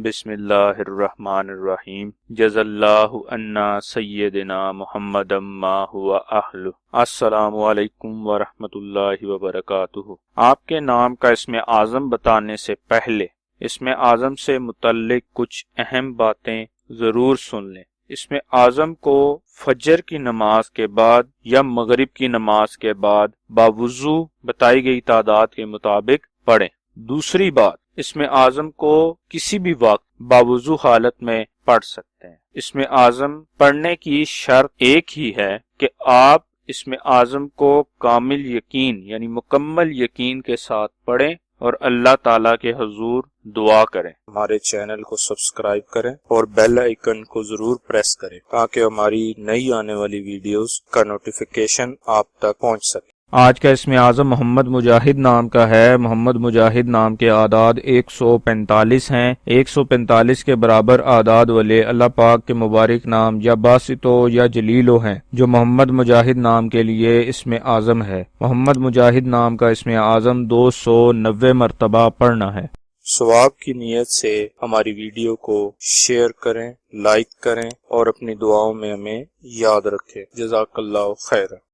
بسم اللہ الرحمن الرحیم جزا اللہ عنا سیدنا محمد ما ہوا اہل۔ السلام علیکم ورحمۃ اللہ وبرکاتہ۔ آپ کے نام کا اسم اعظم بتانے سے پہلے اسم اعظم سے متعلق کچھ اہم باتیں ضرور سن لیں۔ اسم اعظم کو فجر کی نماز کے بعد یا مغرب کی نماز کے بعد باوضو بتائی گئی تعداد کے مطابق پڑھیں۔ دوسری بات، اسم اعظم کو کسی بھی وقت باوضو حالت میں پڑھ سکتے ہیں۔ اسم اعظم پڑھنے کی شرط ایک ہی ہے کہ آپ اسم اعظم کو کامل یقین یعنی مکمل یقین کے ساتھ پڑھیں اور اللہ تعالیٰ کے حضور دعا کریں۔ ہمارے چینل کو سبسکرائب کریں اور بیل آئیکن کو ضرور پریس کریں تاکہ ہماری نئی آنے والی ویڈیوز کا نوٹیفیکیشن آپ تک پہنچ سکے۔ آج کا اسم اعظم محمد مجاہد نام کا ہے۔ محمد مجاہد نام کے اعداد 145 ہیں۔ 145 کے برابر اعداد والے اللہ پاک کے مبارک نام یا باسطو یا جلیلو ہیں جو محمد مجاہد نام کے لیے اسم اعظم ہے۔ محمد مجاہد نام کا اسم اعظم 290 مرتبہ پڑھنا ہے۔ ثواب کی نیت سے ہماری ویڈیو کو شیئر کریں، لائک کریں اور اپنی دعاؤں میں ہمیں یاد رکھیں۔ جزاک اللہ خیر۔